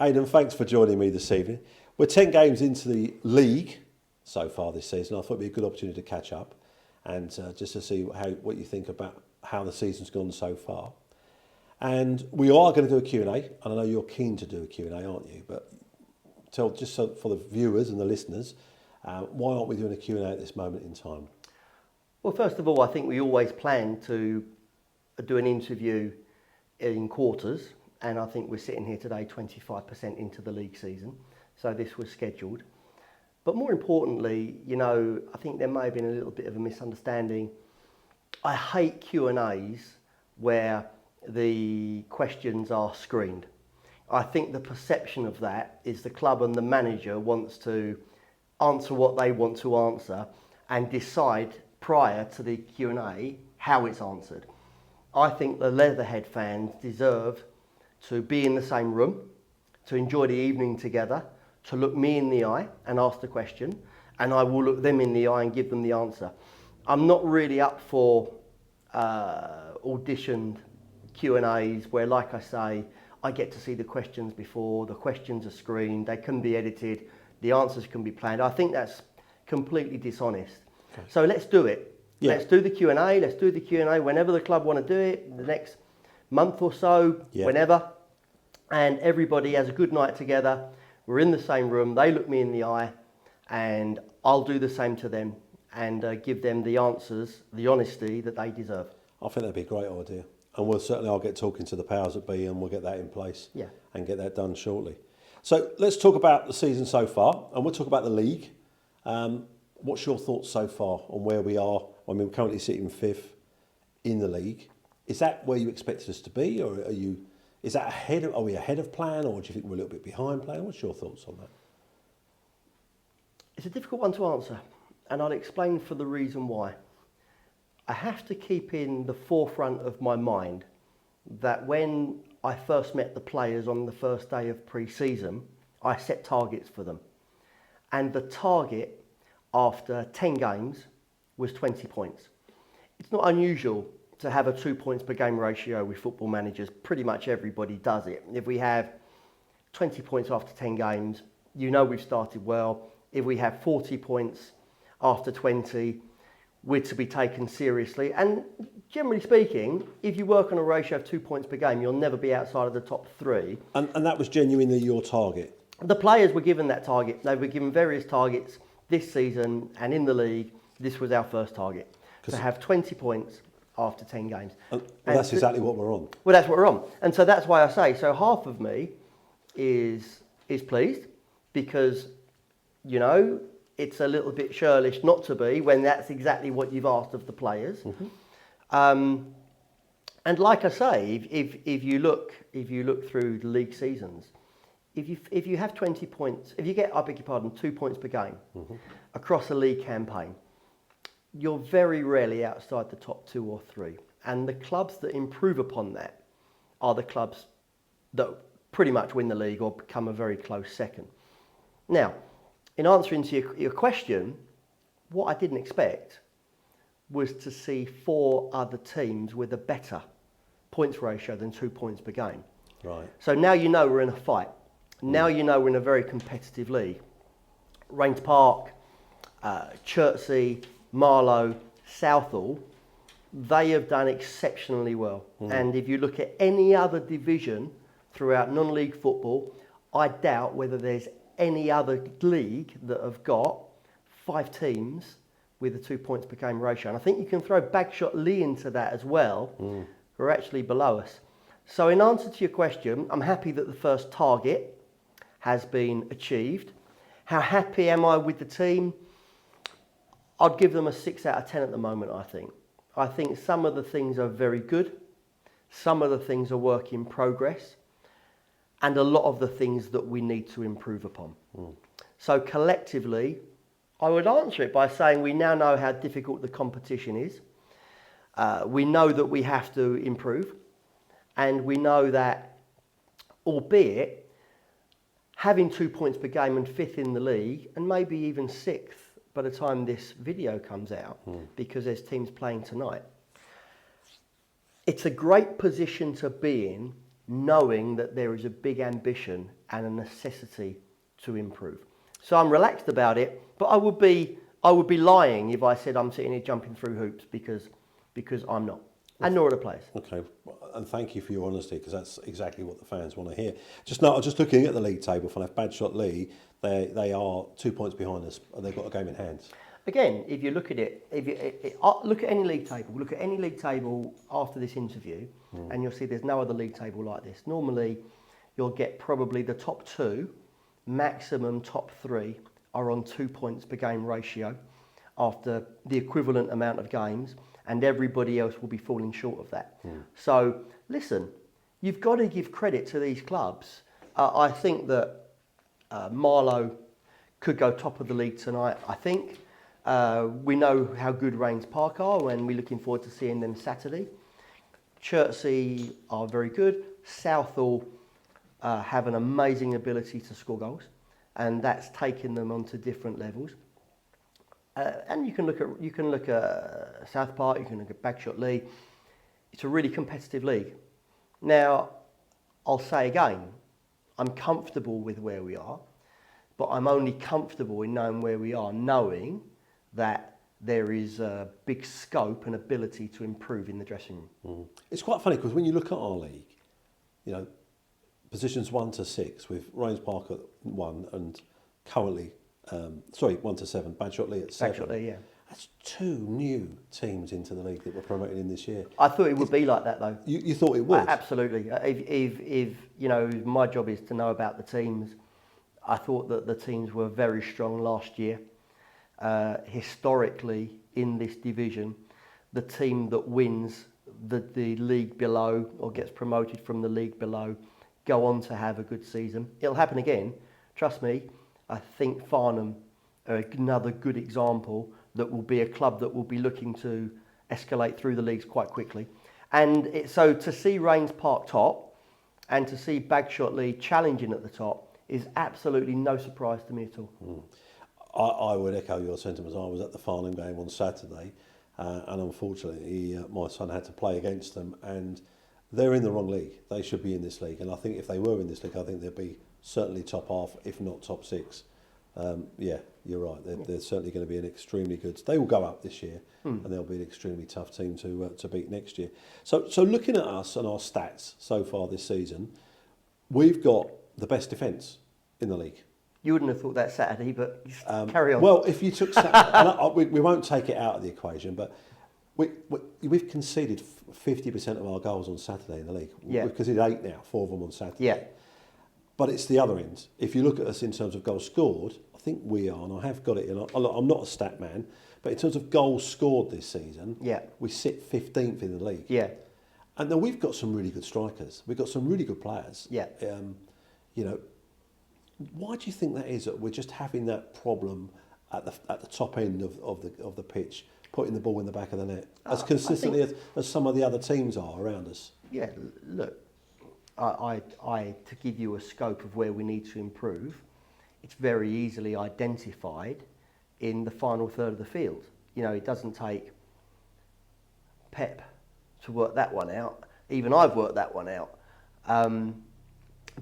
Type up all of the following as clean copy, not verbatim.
Hayden, thanks for joining me this evening. We're 10 games into the league so far this season. I thought it'd be a good opportunity to catch up and just to see what you think about how the season's gone so far. And we are going to do a Q&A, and I know you're keen to do a Q&A, aren't you? But just so for the viewers and the listeners, why aren't we doing a Q&A at this moment in time? Well, first of all, I think we always plan to do an interview in quarters, and I think we're sitting here today 25% into the league season, so this was scheduled. But more importantly, I think there may have been a little bit of a misunderstanding. I hate Q&As where the questions are screened. I think the perception of that is the club and the manager wants to answer what they want to answer and decide prior to the Q&A how it's answered. I think the Leatherhead fans deserve to be in the same room, to enjoy the evening together, to look me in the eye and ask the question, and I will look them in the eye and give them the answer. I'm not really up for auditioned Q&As where, like I say, I get to see the questions before, the questions are screened, they can be edited, the answers can be planned. I think that's completely dishonest. Okay. So let's do it. Yeah. Let's do the Q&A, let's do the Q&A whenever the club want to do it, the next month or so, whenever, and everybody has a good night together. We're in the same room, they look me in the eye, and I'll do the same to them and give them the answers, the honesty that they deserve. I think that'd be a great idea. And I'll get talking to the powers that be and we'll get that in place and get that done shortly. So let's talk about the season so far, and we'll talk about the league. What's your thoughts so far on where we are? I mean, we're currently sitting 5th in the league. Is that where you expected us to be, or is that are we ahead of plan, or do you think we're a little bit behind plan? What's your thoughts on that? It's a difficult one to answer, and I'll explain for the reason why. I have to keep in the forefront of my mind that when I first met the players on the first day of pre-season, I set targets for them. And the target after 10 games was 20 points. It's not unusual to have a 2 points per game ratio with football managers. Pretty much everybody does it. If we have 20 points after 10 games, we've started well. If we have 40 points after 20, we're to be taken seriously. And generally speaking, if you work on a ratio of 2 points per game, you'll never be outside of the top 3. And that was genuinely your target? The players were given that target. They were given various targets this season, and in the league, this was our first target. To have 20 points after 10 games. And that's exactly what we're on. Well, that's what we're on. And so that's why I say, so half of me is pleased because, it's a little bit churlish not to be when that's exactly what you've asked of the players. Mm-hmm. And like I say, if you look through the league seasons, if you have 20 points, if you get, 2 points per game across a league campaign, you're very rarely outside the top 2 or 3. And the clubs that improve upon that are the clubs that pretty much win the league or become a very close second. Now, in answering to your question, what I didn't expect was to see 4 other teams with a better points ratio than 2 points per game. Right. So now we're in a fight. Now we're in a very competitive league. Rains Park, Chertsey, Marlow, Southall, they have done exceptionally well. And if you look at any other division throughout non-league football, I doubt whether there's any other league that have got 5 teams with a 2 points per game ratio. And I think you can throw Bagshot Lee into that as well, who are actually below us. So in answer to your question, I'm happy that the first target has been achieved. How happy am I with the team? I'd give them a 6 out of 10 at the moment, I think. I think some of the things are very good. Some of the things are work in progress. And a lot of the things that we need to improve upon. So collectively, I would answer it by saying we now know how difficult the competition is. We know that we have to improve. And we know that, albeit having 2 points per game and 5th in the league, and maybe even 6th by the time this video comes out, because there's teams playing tonight, it's a great position to be in, knowing that there is a big ambition and a necessity to improve. So I'm relaxed about it, but I would be lying if I said I'm sitting here jumping through hoops because I'm not, and nor are the players. Okay, and thank you for your honesty, because that's exactly what the fans want to hear. Just looking at the league table, for Badshot Lee, they are 2 points behind us, and they've got a game in hand. Again, if you look at it, look at any league table, after this interview, and you'll see there's no other league table like this. Normally, you'll get probably the top 2, maximum top 3 are on 2 points per game ratio after the equivalent amount of games, and everybody else will be falling short of that. So, listen, you've got to give credit to these clubs. I think that Marlow could go top of the league tonight, I think. We know how good Rains Park are, and we're looking forward to seeing them Saturday. Chertsey are very good. Southall have an amazing ability to score goals, and that's taken them onto different levels. And you can look at South Park, you can look at Bagshot Lee. It's a really competitive league. Now, I'll say again, I'm comfortable with where we are, but I'm only comfortable in knowing where we are, knowing that there is a big scope and ability to improve in the dressing room. It's quite funny, because when you look at our league, you know, positions 1 to 6 with Rains Park at 1 and currently, 1 to 7, Badshot Lee at 7. Bagshot Lee, yeah. That's 2 new teams into the league that were promoted in this year. I thought it would be like that, though. You thought it would? Absolutely. If you know, my job is to know about the teams. I thought that the teams were very strong last year. Historically, in this division, the team that wins the league below or gets promoted from the league below go on to have a good season. It'll happen again. Trust me. I think Farnham are another good example that will be a club that will be looking to escalate through the leagues quite quickly. And so to see Rains Park top and to see Bagshot Lee challenging at the top is absolutely no surprise to me at all. I would echo your sentiments. I was at the Farnham game on Saturday, and unfortunately my son had to play against them, and they're in the wrong league. They should be in this league, and I think if they were in this league, I think they'd be certainly top half, if not top 6. Yeah, you're right. They're certainly going to be an extremely good. They will go up this year, and they'll be an extremely tough team to beat next year. So looking at us and our stats so far this season, we've got the best defence in the league. You wouldn't have thought that Saturday, but just carry on. Well, if you took Saturday, we won't take it out of the equation, but we've conceded 50% of our goals on Saturday in the league. Yeah. We've conceded 8 now, 4 of them on Saturday. Yeah. But it's the other end. If you look at us in terms of goals scored, I think we are, and I have got it in. I'm not a stat man, but in terms of goals scored this season, we sit 15th in the league. Yeah. And then we've got some really good strikers. We've got some really good players. Yeah. You know, why do you think that is? That we're just having that problem at the top end of the pitch, putting the ball in the back of the net as consistently as some of the other teams are around us? Yeah. Look, I to give you a scope of where we need to improve, it's very easily identified in the final third of the field. You know, it doesn't take Pep to work that one out. Even I've worked that one out.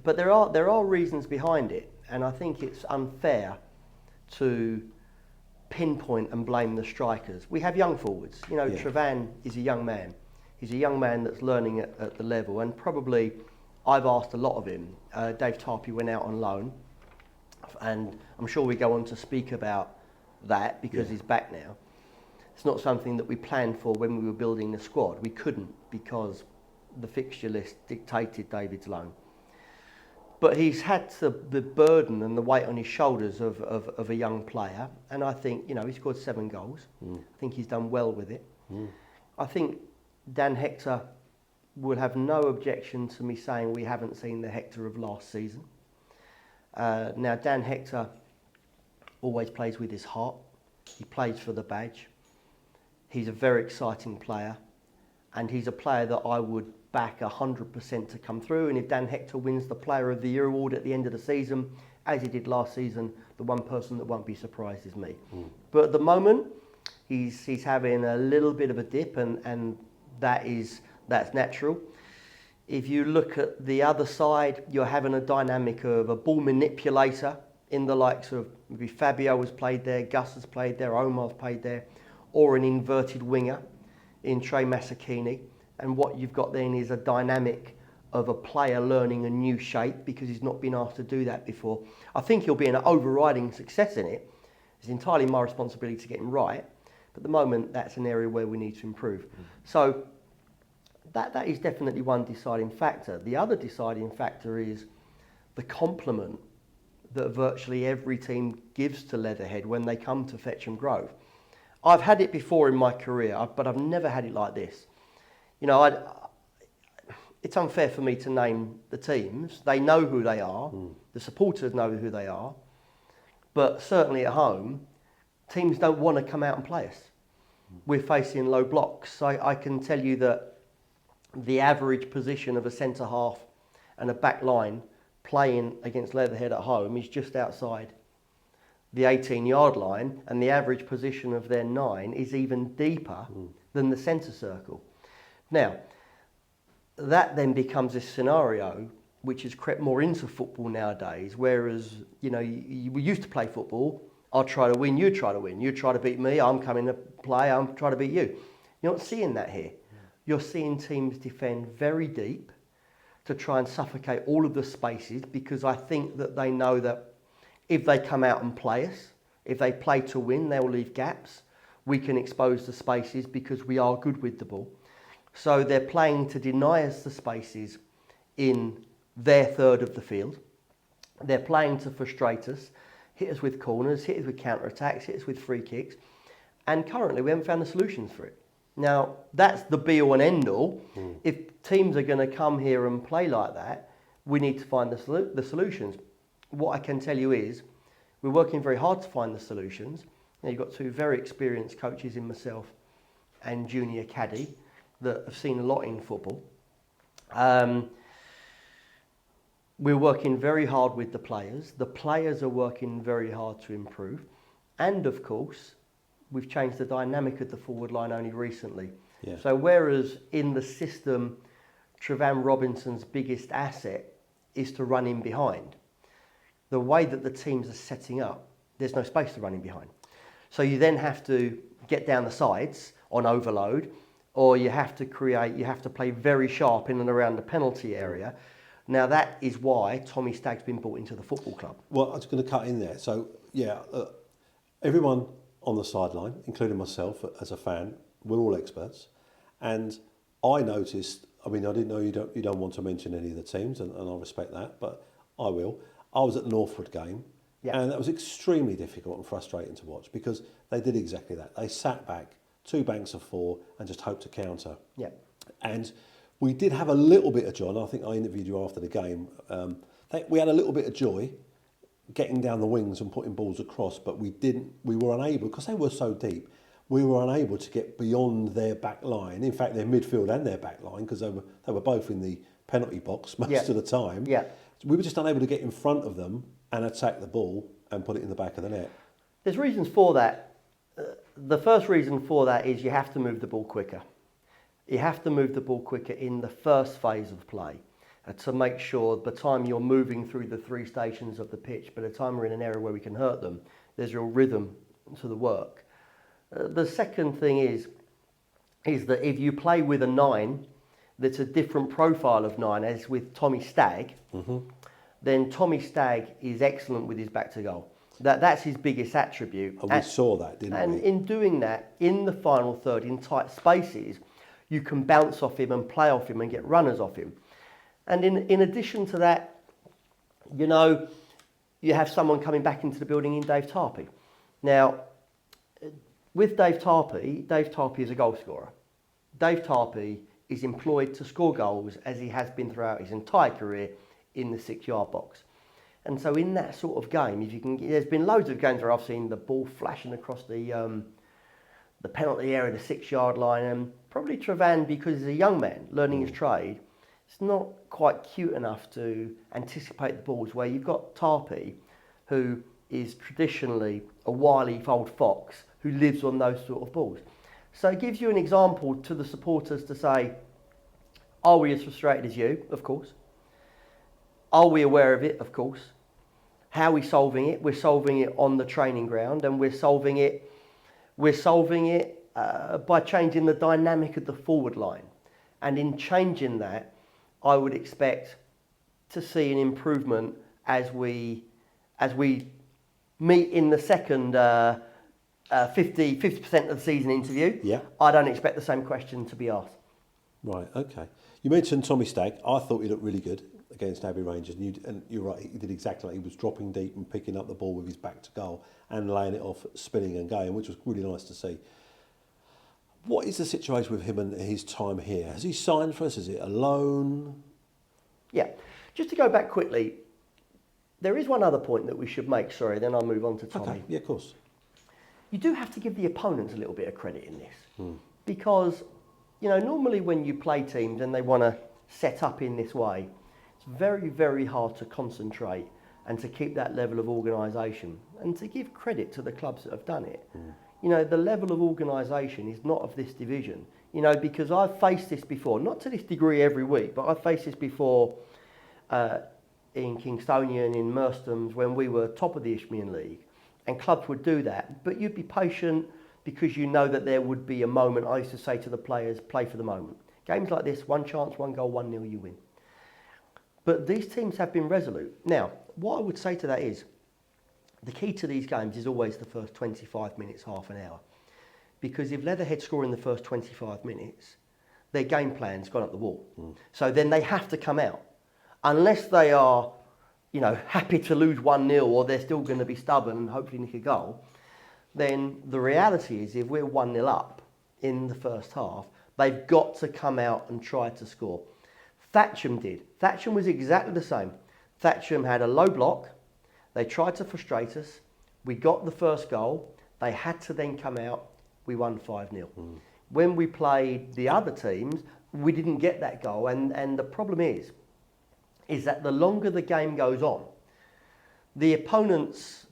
But there are reasons behind it, and I think it's unfair to pinpoint and blame the strikers. We have young forwards. You know, Trevan is a young man. He's a young man that's learning at the level, and probably I've asked a lot of him. Dave Tarpey went out on loan, and I'm sure we go on to speak about that because he's back now. It's not something that we planned for when we were building the squad. We couldn't because the fixture list dictated David's loan. But he's had the burden and the weight on his shoulders of a young player, and I think, you know, he scored 7 goals. I think he's done well with it. I think Dan Hector would have no objection to me saying we haven't seen the Hector of last season. Now, Dan Hector always plays with his heart. He plays for the badge. He's a very exciting player, and he's a player that I would back 100% to come through. And if Dan Hector wins the Player of the Year award at the end of the season, as he did last season, the one person that won't be surprised is me. But at the moment, he's having a little bit of a dip, and that's natural. If you look at the other side, you're having a dynamic of a ball manipulator in the likes of maybe Fabio has played there, Gus has played there, Omar's played there, or an inverted winger in Trey Masakini. And what you've got then is a dynamic of a player learning a new shape because he's not been asked to do that before. I think he'll be an overriding success in it. It's entirely my responsibility to get him right. But at the moment, that's an area where we need to improve. So that is definitely one deciding factor. The other deciding factor is the compliment that virtually every team gives to Leatherhead when they come to Fetcham Grove. I've had it before in my career, but I've never had it like this. You know, it's unfair for me to name the teams. They know who they are. The supporters know who they are. But certainly at home, teams don't want to come out and play us. We're facing low blocks. So I can tell you that the average position of a centre half and a back line playing against Leatherhead at home is just outside the 18-yard line, and the average position of their 9 is even deeper than the centre circle. Now, that then becomes a scenario which has crept more into football nowadays, whereas, you know, we used to play football, I'll try to win, you try to win, you try to beat me, I'm coming to play, I'm trying to beat you. You're not seeing that here. You're seeing teams defend very deep to try and suffocate all of the spaces, because I think that they know that if they come out and play us, if they play to win, they'll leave gaps. We can expose the spaces because we are good with the ball. So they're playing to deny us the spaces in their third of the field. They're playing to frustrate us, hit us with corners, hit us with counter-attacks, hit us with free kicks. And currently we haven't found the solutions for it. Now, that's the be-all and end-all. If teams are going to come here and play like that, we need to find the solutions. What I can tell you is we're working very hard to find the solutions. Now, you've got two very experienced coaches in myself and Junior Caddy that have seen a lot in football. We're working very hard with the players. The players are working very hard to improve. And of course, we've changed the dynamic of the forward line only recently. Yeah. So whereas in the system, Trevan Robinson's biggest asset is to run in behind, the way that the teams are setting up, there's no space to run in behind. So you then have to get down the sides on overload, or you have to play very sharp in and around the penalty area. Now that is why Tommy Stagg's been brought into the football club. Well, I was going to cut in there. So yeah, everyone on the sideline, including myself as a fan, we're all experts. And I noticed, I mean, I didn't know you don't want to mention any of the teams, and I respect that, but I will. I was at the Northwood game, and that was extremely difficult and frustrating to watch because they did exactly that. They sat back, 2 banks of 4, and just hoped to counter. Yeah. And we did have a little bit of joy. I think I interviewed you after the game. We had a little bit of joy getting down the wings and putting balls across, but we were unable, because they were so deep, we were unable to get beyond their back line. In fact, their midfield and their back line, because they were both in the penalty box most of the time. Yeah. We were just unable to get in front of them and attack the ball and put it in the back of the net. There's reasons for that. The first reason for that is you have to move the ball quicker. You have to move the ball quicker in the first phase of play to make sure by the time you're moving through the 3 stations of the pitch, by the time we're in an area where we can hurt them, there's real rhythm to the work. The second thing is that if you play with a 9 that's a different profile of 9, as with Tommy Stagg, then Tommy Stagg is excellent with his back to goal. That's his biggest attribute. And we saw that, didn't we? And in doing that, in the final third, in tight spaces, you can bounce off him and play off him and get runners off him. And in addition to that, you know, you have someone coming back into the building in Dave Tarpey. Now, with Dave Tarpey is a goal scorer. Dave Tarpey is employed to score goals, as he has been throughout his entire career, in the 6-yard box. And so in that sort of game, if you can, there's been loads of games where I've seen the ball flashing across the penalty area, the 6-yard line, and probably Trevan, because he's a young man learning his trade, it's not quite cute enough to anticipate the balls, where you've got Tarpey, who is traditionally a wily old fox who lives on those sort of balls. So it gives you an example to the supporters to say, Are we as frustrated as you? Of course. Are we aware of it? Of course. How are we solving it? We're solving it on the training ground, and we're solving it by changing the dynamic of the forward line. And in changing that, I would expect to see an improvement as we meet in the second 50% of the season interview. Yeah. I don't expect the same question to be asked. Right, okay. You mentioned Tommy Stagg. I thought he looked really good against Abbey Rangers, and you're right, he did exactly like he was dropping deep and picking up the ball with his back to goal and laying it off, spinning and going, which was really nice to see. What is the situation with him and his time here? Has he signed for us? Is it a loan? Yeah. Just to go back quickly, there is one other point that we should make, sorry, then I'll move on to Tommy. Okay, yeah, of course. You do have to give the opponents a little bit of credit in this. Because, normally when you play teams and they want to set up in this way, it's very, very hard to concentrate and to keep that level of organisation and to give credit to the clubs that have done it. The level of organisation is not of this division, because I've faced this before, not to this degree every week, but I've faced this before in Kingstonian, in Mersthams, when we were top of the Isthmian League, and clubs would do that, but you'd be patient because you know that there would be a moment. I used to say to the players, play for the moment. Games like this, 1 chance, 1 goal, 1-0, you win. But these teams have been resolute. Now, what I would say to that is, the key to these games is always the first 25 minutes, half an hour. Because if Leatherhead score in the first 25 minutes, their game plan's gone up the wall. So then they have to come out. Unless they are, happy to lose 1-0 or they're still going to be stubborn and hopefully nick a goal, then the reality is if we're 1-0 up in the first half, they've got to come out and try to score. Thatcham did. Thatcham was exactly the same. Thatcham had a low block. They tried to frustrate us. We got the first goal. They had to then come out. We won 5-0. When we played the other teams, we didn't get that goal. And the problem is that the longer the game goes on, the opponent's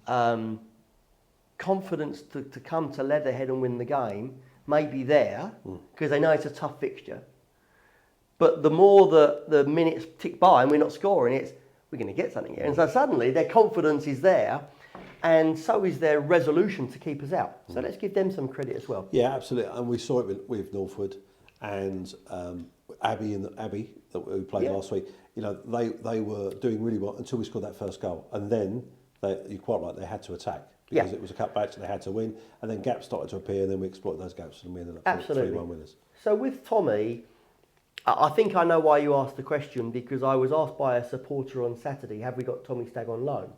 confidence to come to Leatherhead and win the game may be there because they know it's a tough fixture. But the more the minutes tick by and we're not scoring, we're going to get something here. And so suddenly their confidence is there, and so is their resolution to keep us out. So let's give them some credit as well. Yeah, absolutely. And we saw it with Northwood and Abbey that we played last week. They were doing really well until we scored that first goal, and then you're quite right, they had to attack because it was a cutback, so they had to win, and then gaps started to appear, and then we exploited those gaps and we ended up 3-1 winners. So with Tommy, I think I know why you asked the question, because I was asked by a supporter on Saturday, have we got Tommy Stagg on loan?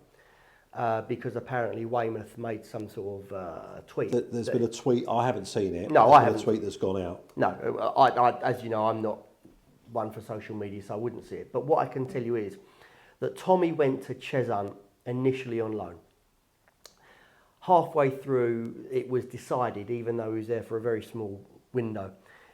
Because apparently Weymouth made some sort of tweet. There's been a tweet, I haven't seen it. No, I haven't. A tweet that's gone out. No, I, as you know, I'm not one for social media, so I wouldn't see it. But what I can tell you is that Tommy went to Cheshunt initially on loan. Halfway through, it was decided, even though he was there for a very small window,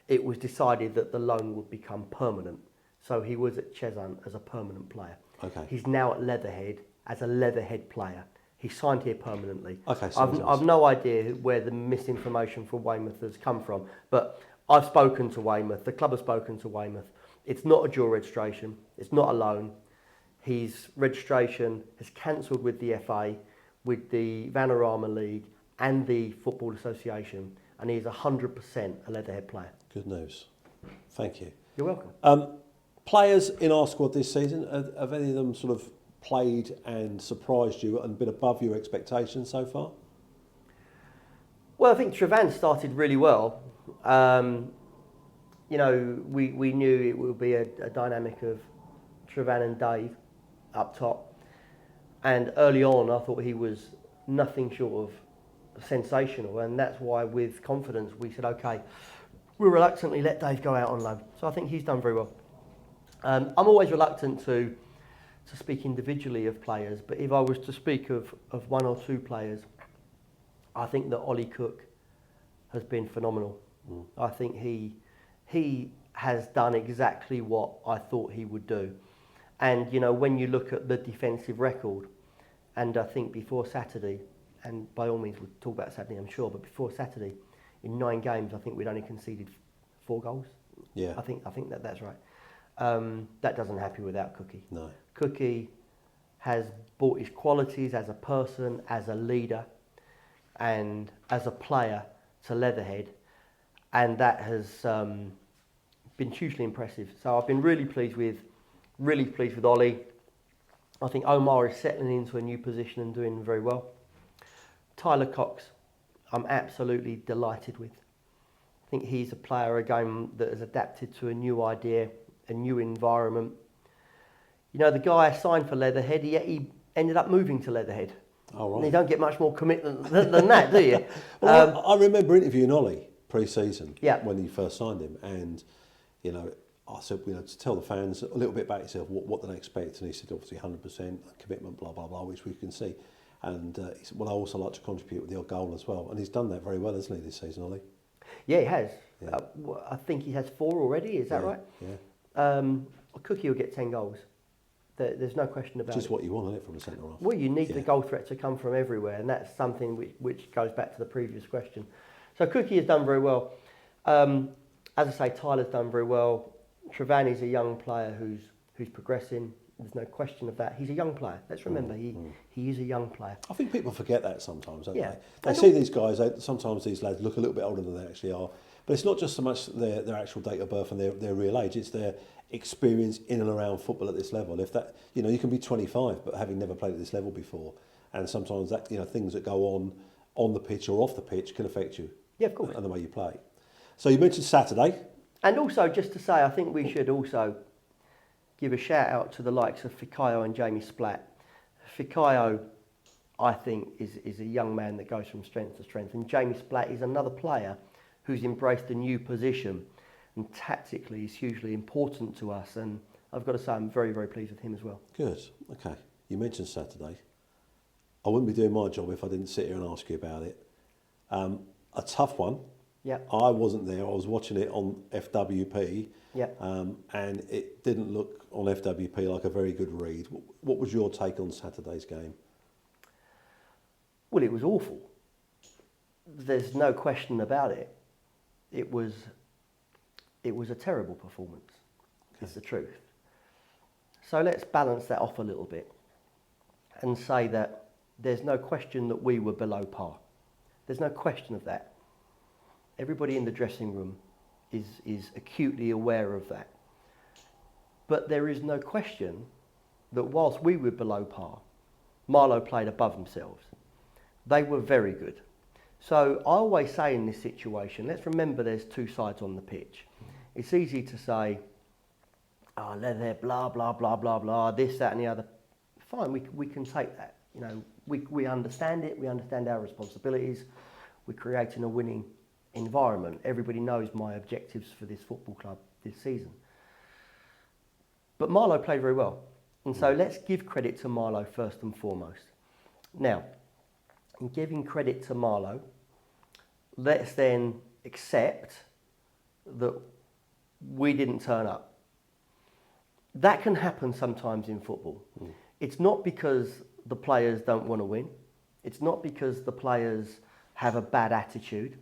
it was decided that the loan would become permanent. So he was at Cheshunt as a permanent player. Okay. He's now at Leatherhead as a Leatherhead player. He signed here permanently. Okay. I've no idea where the misinformation from Weymouth has come from, but I've spoken to Weymouth. The club has spoken to Weymouth. It's not a dual registration. It's not a loan. His registration has cancelled with the FA, with the Vanarama League and the Football Association, and he's 100% a Leatherhead player. Good news. Thank you. You're welcome. Players in our squad this season, have any of them sort of played and surprised you and been above your expectations so far? Well, I think Trevan started really well. We knew it would be a dynamic of Trevan and Dave up top. And early on, I thought he was nothing short of sensational. And that's why, with confidence, we said, OK, we'll reluctantly let Dave go out on loan. So I think he's done very well. I'm always reluctant to speak individually of players, but if I was to speak of 1 or 2 players, I think that Ollie Cook has been phenomenal. I think he has done exactly what I thought he would do. And, when you look at the defensive record, and I think before Saturday, and by all means we'll talk about Saturday, I'm sure, but before Saturday, in 9 games, I think we'd only conceded 4 goals. Yeah. I think that's right. That doesn't happen without Cookie. No. Cookie has brought his qualities as a person, as a leader, and as a player to Leatherhead, and that has been hugely impressive. So I've been really pleased with Ollie. I think Omar is settling into a new position and doing very well. Tyler Cox, I'm absolutely delighted with. I think he's a player again that has adapted to a new idea, a new environment. You know, the guy signed for Leatherhead, he ended up moving to Leatherhead. Oh, right. And you don't get much more commitment than that, do you? Well, I remember interviewing Ollie pre-season Yeah. when you first signed him, and you know, I said, you know, to tell the fans a little bit about yourself, what do they expect? And he said, obviously 100% commitment, blah blah blah, which we can see. And he said, well, I also like to contribute with the odd goal as well, and he's done that very well, hasn't he, this season, Ollie? Yeah, he has. Yeah. I think he has 4 already. Is that right? Yeah. Cookie will get 10 goals. There's no question about it. Just what you want, isn't it, from a centre half? Well, you need the goal threat to come from everywhere, and that's something which goes back to the previous question. So Cookie has done very well. As I say, Tyler's done very well. Trevani's a young player who's progressing. There's no question of that. He's a young player. Let's remember, he is a young player. I think people forget that sometimes, don't Yeah. they? They see these guys, sometimes these lads look a little bit older than they actually are. But it's not just so much their actual date of birth and their real age, it's their experience in and around football at this level. If that, you know, you can be 25 but having never played at this level before, and sometimes that, you know, things that go on the pitch or off the pitch can affect you. Yeah, of course. And the way you play. So you mentioned Saturday. And also, just to say, I think we should also give a shout out to the likes of Fikayo and Jamie Splatt. Fikayo, I think, is a young man that goes from strength to strength, and Jamie Splatt is another player who's embraced a new position, and tactically is hugely important to us, and I've got to say I'm very, very pleased with him as well. Good. Okay. You mentioned Saturday. I wouldn't be doing my job if I didn't sit here and ask you about it. A tough one. Yeah. I wasn't there. I was watching it on FWP. Yeah. And it didn't look on FWP like a very good read. What was your take on Saturday's game? Well, it was awful. There's no question about it. It was a terrible performance. It's the truth. So let's balance that off a little bit and say that there's no question that we were below par. There's no question of that. Everybody in the dressing room is acutely aware of that. But there is no question that whilst we were below par, Marlow played above themselves. They were very good. So I always say in this situation, let's remember there's 2 sides on the pitch. It's easy to say, oh, they're blah, blah, blah, blah, blah, this, that and the other. Fine, we can take that. You know, we understand it, we understand our responsibilities. We're creating a winning environment. Everybody knows my objectives for this football club this season. But Marlow played very well. And so let's give credit to Marlow first and foremost. Now, in giving credit to Marlow, let's then accept that we didn't turn up. That can happen sometimes in football. It's not because the players don't want to win. It's not because the players have a bad attitude.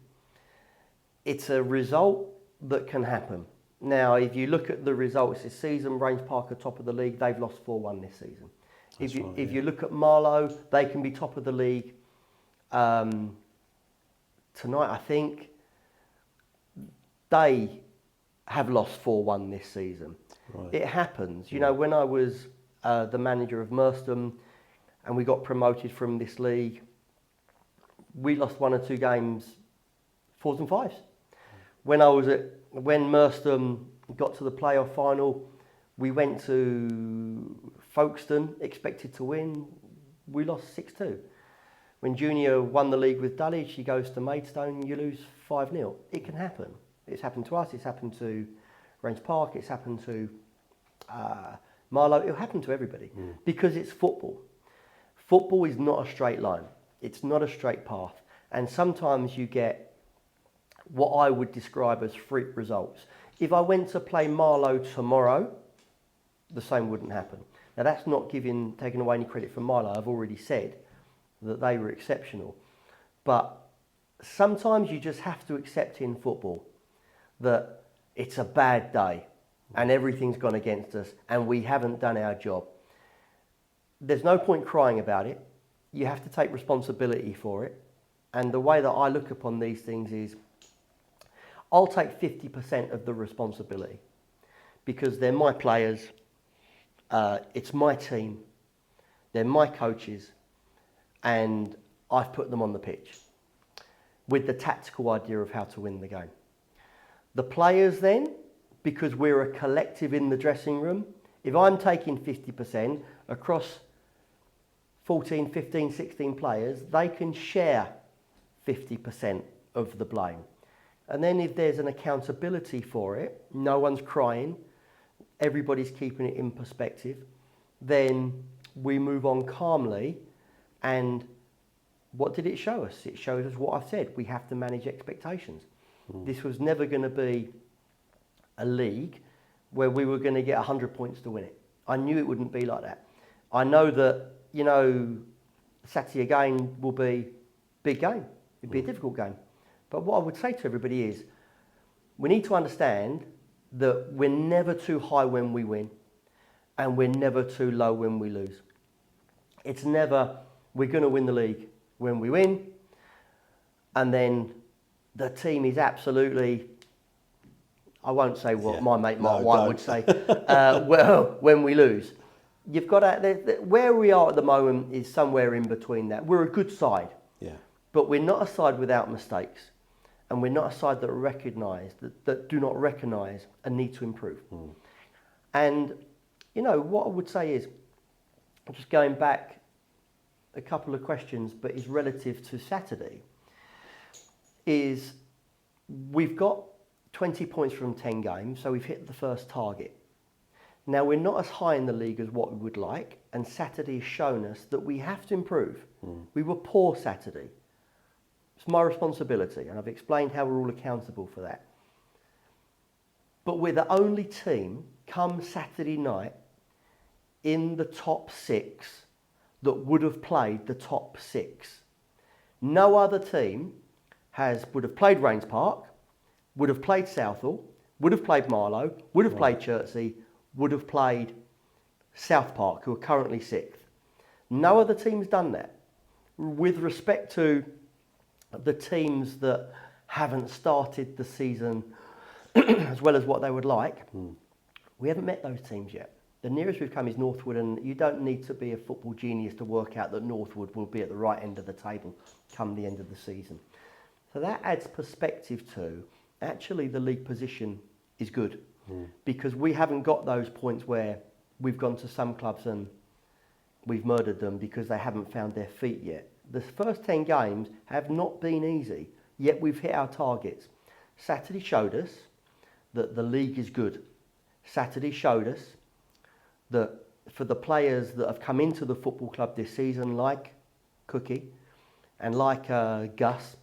It's a result that can happen. Now, if you look at the results this season, Range Park are top of the league. They've lost 4-1 this season. If you look at Marlow, they can be top of the league. Tonight, I think, they have lost 4-1 this season. Right. It happens. You know, when I was the manager of Merstham and we got promoted from this league, we lost 1 or 2 games, 4s and 5s. When Merstham got to the playoff final, we went to Folkestone, expected to win. We lost 6-2. When Junior won the league with Dulwich, he goes to Maidstone, you lose 5-0. It can happen. It's happened to us, it's happened to Range Park, it's happened to Marlow, it'll happen to everybody because it's football. Football is not a straight line. It's not a straight path. And sometimes you get what I would describe as freak results. If I went to play Marlow tomorrow, the same wouldn't happen. Now that's not taking away any credit from Marlow. I've already said that they were exceptional. But sometimes you just have to accept in football that it's a bad day. and everything's gone against us and we haven't done our job. There's no point crying about it. You have to take responsibility for it. And the way that I look upon these things is I'll take 50% of the responsibility because they're my players, it's my team, they're my coaches, and I've put them on the pitch with the tactical idea of how to win the game. The players then, because we're a collective in the dressing room, if I'm taking 50% across 14, 15, 16 players, they can share 50% of the blame. And then if there's an accountability for it, no one's crying, everybody's keeping it in perspective, then we move on calmly. And what did it show us? It showed us what I said. We have to manage expectations. This was never going to be a league where we were going to get 100 points to win it. I knew it wouldn't be like that. I know that, Saturday game will be a big game. It'd be a difficult game. But what I would say to everybody is, we need to understand that we're never too high when we win, and we're never too low when we lose. It's never, we're going to win the league when we win, and then the team is absolutely, I won't say what my mate Mark White would say, well, when we lose. You've got to, where we are at the moment is somewhere in between that. We're a good side, but we're not a side without mistakes. And we're not a side that recognise, that do not recognise a need to improve. And, what I would say is, just going back a couple of questions, but is relative to Saturday, is we've got 20 points from 10 games, so we've hit the first target. Now, we're not as high in the league as what we would like, and Saturday has shown us that we have to improve. We were poor Saturday. It's my responsibility, and I've explained how we're all accountable for that. But we're the only team, come Saturday night, in the top 6 that would have played the top 6. No other team would have played Rains Park, would have played Southall, would have played Marlow, would have played Chertsey, would have played South Park, who are currently 6th. No other team's done that. With respect to the teams that haven't started the season as well as what they would like, we haven't met those teams yet. The nearest we've come is Northwood, and you don't need to be a football genius to work out that Northwood will be at the right end of the table come the end of the season. So that adds perspective to, actually the league position is good, because we haven't got those points where we've gone to some clubs and we've murdered them because they haven't found their feet yet. The first 10 games have not been easy, yet we've hit our targets. Saturday showed us that the league is good. Saturday showed us that for the players that have come into the football club this season, like Cookie and like Gus,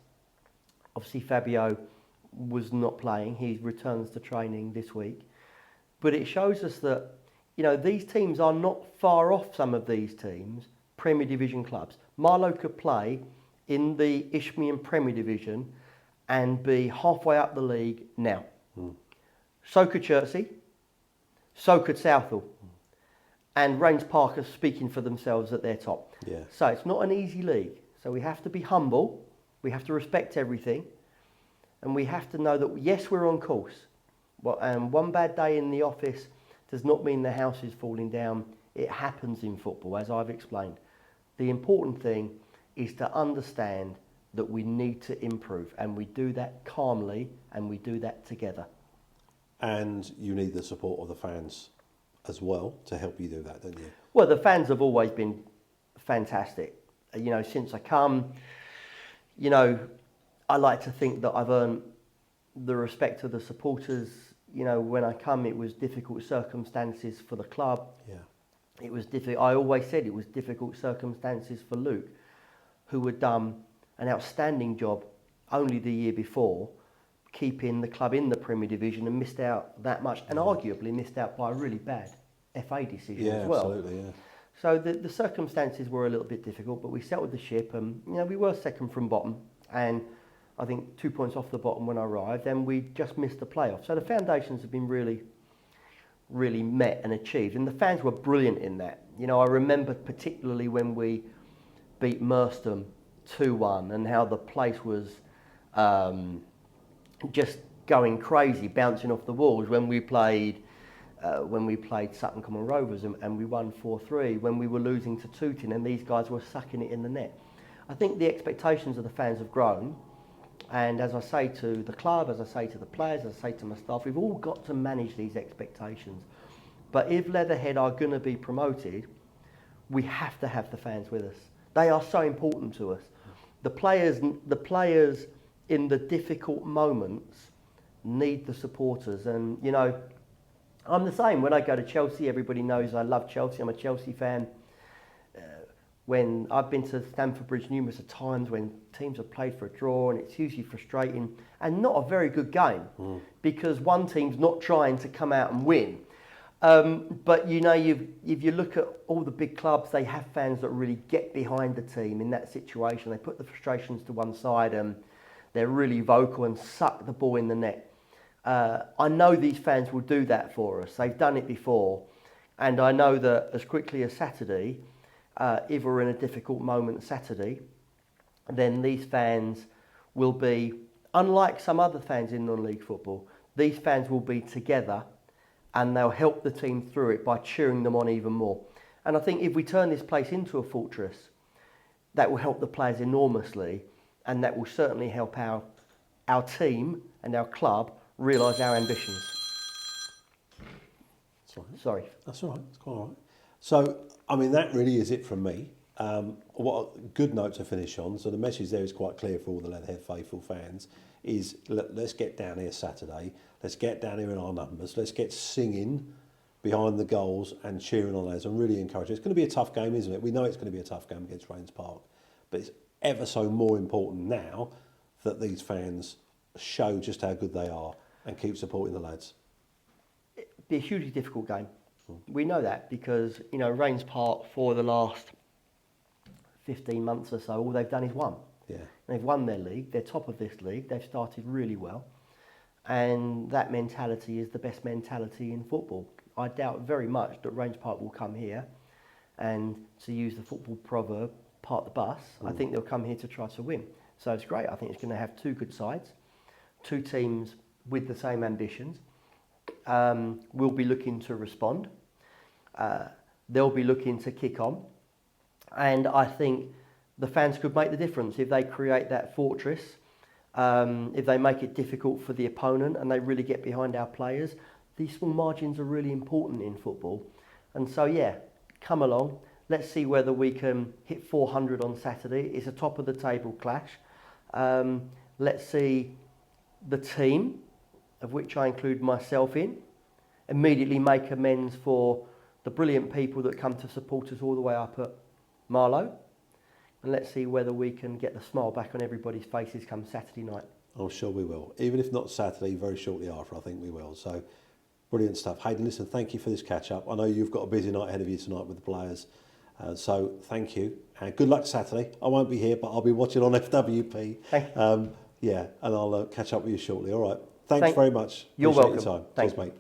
obviously Fabio was not playing. He returns to training this week. But it shows us that, these teams are not far off some of these teams, Premier Division clubs. Marlow could play in the Isthmian Premier Division and be halfway up the league now. So could Chertsey. So could Southall. And Rains Park are speaking for themselves at their top. So it's not an easy league. So we have to be humble. We have to respect everything. And we have to know that, yes, we're on course. And one bad day in the office does not mean the house is falling down. It happens in football, as I've explained. The important thing is to understand that we need to improve, and we do that calmly, and we do that together. And you need the support of the fans as well to help you do that, don't you? Well, the fans have always been fantastic. Since I come, I like to think that I've earned the respect of the supporters. When I come, it was difficult circumstances for the club. It was difficult. I always said it was difficult circumstances for Luke, who had done an outstanding job only the year before, keeping the club in the Premier Division, and missed out that much, and arguably missed out by a really bad FA decision as well. Absolutely, yeah. So the circumstances were a little bit difficult, but we settled the ship, and we were second from bottom, and I think 2 points off the bottom when I arrived, and we just missed the playoff. So the foundations have been really, really met and achieved. And the fans were brilliant in that. You know, I remember particularly when we beat Merstham 2-1 and how the place was just going crazy, bouncing off the walls when we played Sutton Common Rovers and we won 4-3, when we were losing to Tooting and these guys were sucking it in the net. I think the expectations of the fans have grown, and as I say to the club, as I say to the players, as I say to my staff, we've all got to manage these expectations. But if Leatherhead are going to be promoted, we have to have the fans with us. They are so important to us. The players in the difficult moments need the supporters. And, you know, I'm the same. When I go to Chelsea, everybody knows I love Chelsea. I'm a Chelsea fan. When I've been to Stamford Bridge numerous of times when teams have played for a draw, and it's hugely frustrating and not a very good game because one team's not trying to come out and win. But you know, if you look at all the big clubs, they have fans that really get behind the team in that situation. They put the frustrations to one side and they're really vocal and suck the ball in the net. I know these fans will do that for us. They've done it before. And I know that as quickly as Saturday, if we're in a difficult moment Saturday, then these fans will be, unlike some other fans in non-league football, these fans will be together and they'll help the team through it by cheering them on even more. And I think if we turn this place into a fortress, that will help the players enormously, and that will certainly help our team and our club realise our ambitions. That's all right. Sorry. That's all right. It's quite all right. So, I mean, that really is it from me. What a good note to finish on. So the message there is quite clear for all the Leatherhead faithful fans is let's get down here Saturday. Let's get down here in our numbers. Let's get singing behind the goals and cheering on us and really encouraging. It's going to be a tough game, isn't it? We know it's going to be a tough game against Rains Park. But it's ever so more important now that these fans show just how good they are and keep supporting the lads. It'll be a hugely difficult game. We know that because, you know, Rains Park for the last 15 months or so, all they've done is won. Yeah. They've won their league. They're top of this league. They've started really well. And that mentality is the best mentality in football. I doubt very much that Rains Park will come here and, to use the football proverb, park the bus. I think they'll come here to try to win. So it's great. I think it's going to have two good sides, two teams with the same ambitions. We'll be looking to respond. They'll be looking to kick on. And I think the fans could make the difference if they create that fortress, if they make it difficult for the opponent and they really get behind our players. These small margins are really important in football. And so, yeah, come along. Let's see whether we can hit 400 on Saturday. It's a top of the table clash. Let's see the team, of which I include myself in, immediately make amends for the brilliant people that come to support us all the way up at Marlow. And let's see whether we can get the smile back on everybody's faces come Saturday night. I'm sure we will. Even if not Saturday, very shortly after, I think we will. So, brilliant stuff. Hayden, listen, thank you for this catch-up. I know you've got a busy night ahead of you tonight with the players. So, thank you. And good luck Saturday. I won't be here, but I'll be watching on FWP. Thank you. Yeah, and I'll catch up with you shortly. All right. Thanks very much. You're Appreciate welcome. your time. Thanks, Cheers, mate.